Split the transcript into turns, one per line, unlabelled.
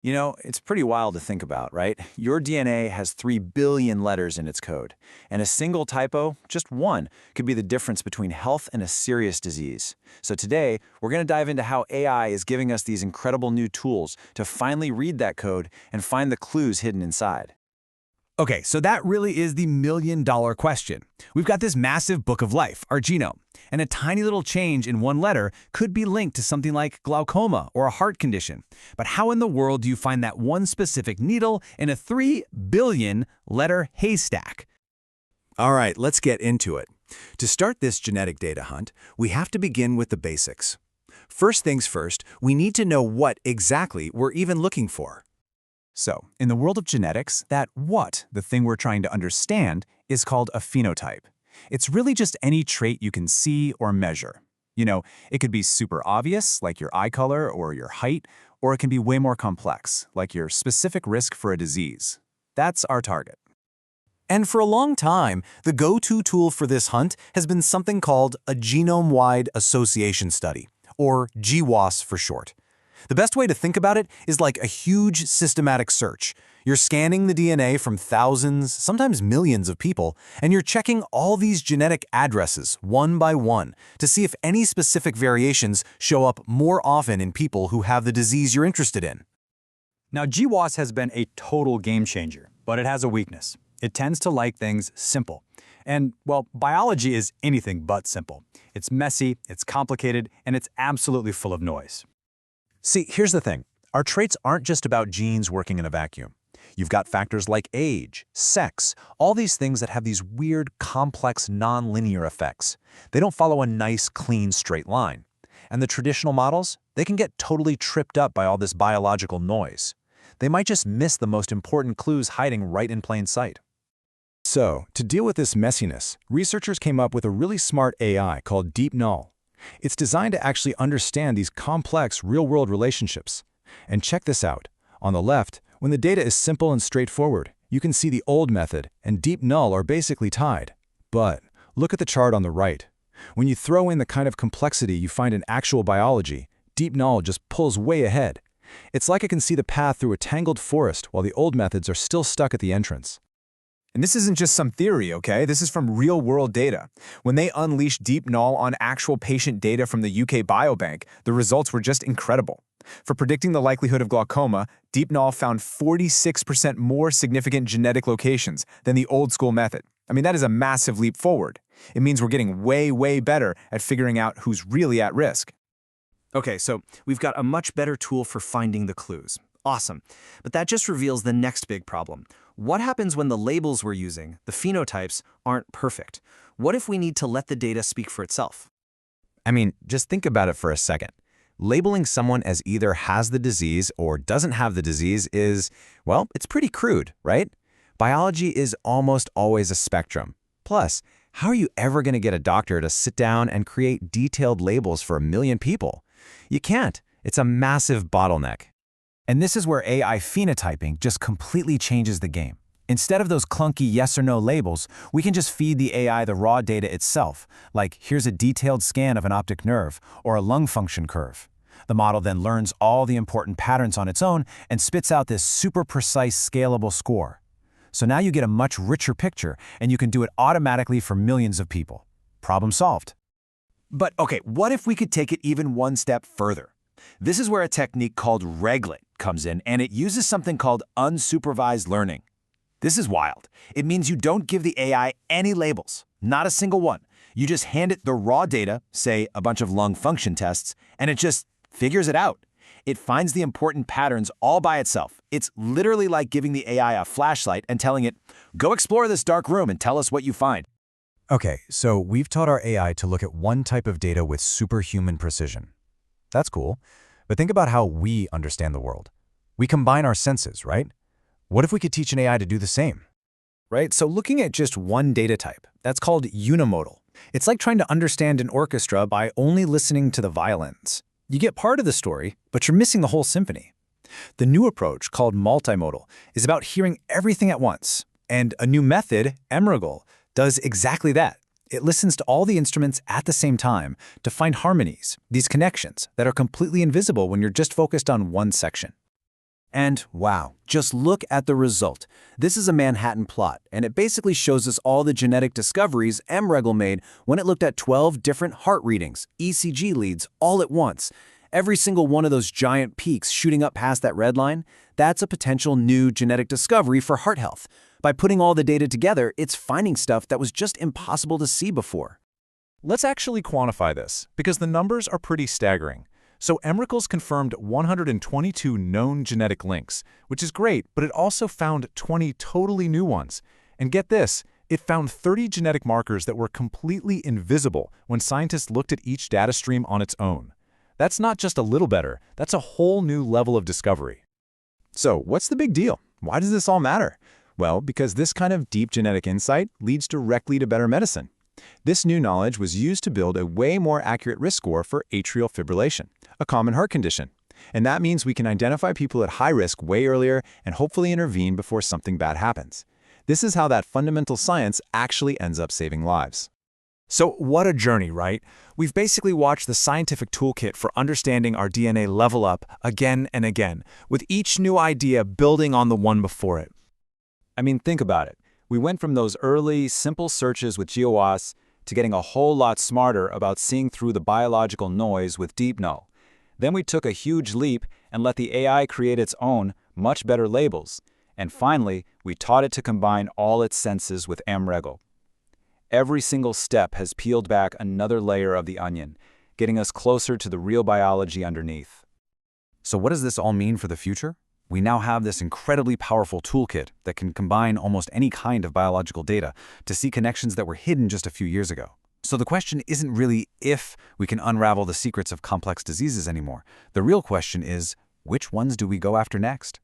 It's pretty wild to think about, right? Your DNA has 3 billion letters in its code, and a single typo, just one, could be the difference between health and a serious disease. So today, we're going to dive into how AI is giving us these incredible new tools to finally read that code and find the clues hidden inside.
Okay, so that really is the million-dollar question. We've got this massive book of life, our genome, and a tiny little change in one letter could be linked to something like glaucoma or a heart condition. But how in the world do you find that one specific needle in a 3 billion letter haystack?
All right, let's get into it. To start this genetic data hunt, we have to begin with the basics. First things first, we need to know what exactly we're even looking for.
So, in the world of genetics, that what, the thing we're trying to understand, is called a phenotype. It's really just any trait you can see or measure. It could be super obvious, like your eye color or your height, or it can be way more complex, like your specific risk for a disease. That's our target.
And for a long time, the go-to tool for this hunt has been something called a genome-wide association study, or GWAS for short. The best way to think about it is like a huge systematic search. You're scanning the DNA from thousands, sometimes millions of people, and you're checking all these genetic addresses one by one to see if any specific variations show up more often in people who have the disease you're interested in.
Now, GWAS has been a total game changer, but it has a weakness. It tends to like things simple. And, well, biology is anything but simple. It's messy, it's complicated, and it's absolutely full of noise.
See, here's the thing. Our traits aren't just about genes working in a vacuum. You've got factors like age, sex, all these things that have these weird, complex, non-linear effects. They don't follow a nice, clean, straight line. And the traditional models, they can get totally tripped up by all this biological noise. They might just miss the most important clues hiding right in plain sight.
So, to deal with this messiness, researchers came up with a really smart AI called Deep Null. It's designed to actually understand these complex real-world relationships. And check this out. On the left, when the data is simple and straightforward, you can see the old method and Deep Null are basically tied. But look at the chart on the right. When you throw in the kind of complexity you find in actual biology, Deep Null just pulls way ahead. It's like it can see the path through a tangled forest while the old methods are still stuck at the entrance.
And this isn't just some theory, okay? This is from real-world data. When they unleashed Deep Null on actual patient data from the UK Biobank, the results were just incredible. For predicting the likelihood of glaucoma, Deep Null found 46% more significant genetic locations than the old-school method. I mean, that is a massive leap forward. It means we're getting way, way better at figuring out who's really at risk.
Okay, so we've got a much better tool for finding the clues. Awesome. But that just reveals the next big problem. What happens when the labels we're using, the phenotypes, aren't perfect? What if we need to let the data speak for itself?
I mean, just think about it for a second. Labeling someone as either has the disease or doesn't have the disease is, well, it's pretty crude, right? Biology is almost always a spectrum. Plus, how are you ever going to get a doctor to sit down and create detailed labels for 1 million people? You can't. It's a massive bottleneck. And this is where AI phenotyping just completely changes the game. Instead of those clunky yes or no labels, we can just feed the AI the raw data itself, like here's a detailed scan of an optic nerve or a lung function curve. The model then learns all the important patterns on its own and spits out this super precise, scalable score. So now you get a much richer picture, and you can do it automatically for millions of people. Problem solved.
But okay, what if we could take it even one step further? This is where a technique called reglet comes in, and it uses something called unsupervised learning. This is wild. It means you don't give the AI any labels, not a single one. You just hand it the raw data, say a bunch of lung function tests, and it just figures it out. It finds the important patterns all by itself. It's literally like giving the AI a flashlight and telling it, go explore this dark room and tell us what you find.
Okay, so we've taught our AI to look at one type of data with superhuman precision. That's cool, but think about how we understand the world. We combine our senses, right? What if we could teach an AI to do the same?
Right? So looking at just one data type, that's called unimodal. It's like trying to understand an orchestra by only listening to the violins. You get part of the story, but you're missing the whole symphony. The new approach, called multimodal, is about hearing everything at once. And a new method, Emrigal, does exactly that. It listens to all the instruments at the same time to find harmonies, these connections that are completely invisible when you're just focused on one section.
And wow, just look at the result. This is a Manhattan plot, and it basically shows us all the genetic discoveries MREGL made when it looked at 12 different heart readings, ECG leads, all at once. Every single one of those giant peaks shooting up past that red line, that's a potential new genetic discovery for heart health. By putting all the data together, it's finding stuff that was just impossible to see before.
Let's actually quantify this, because the numbers are pretty staggering. So MREGL's confirmed 122 known genetic links, which is great, but it also found 20 totally new ones. And get this, it found 30 genetic markers that were completely invisible when scientists looked at each data stream on its own. That's not just a little better, that's a whole new level of discovery. So what's the big deal? Why does this all matter? Well, because this kind of deep genetic insight leads directly to better medicine. This new knowledge was used to build a way more accurate risk score for atrial fibrillation, a common heart condition. And that means we can identify people at high risk way earlier and hopefully intervene before something bad happens. This is how that fundamental science actually ends up saving lives.
So what a journey, right? We've basically watched the scientific toolkit for understanding our DNA level up again and again, with each new idea building on the one before it.
I mean, think about it. We went from those early, simple searches with GWAS to getting a whole lot smarter about seeing through the biological noise with deep null. Then we took a huge leap and let the AI create its own, much better labels. And finally, we taught it to combine all its senses with MREGL. Every single step has peeled back another layer of the onion, getting us closer to the real biology underneath.
So what does this all mean for the future? We now have this incredibly powerful toolkit that can combine almost any kind of biological data to see connections that were hidden just a few years ago. So the question isn't really if we can unravel the secrets of complex diseases anymore. The real question is, which ones do we go after next?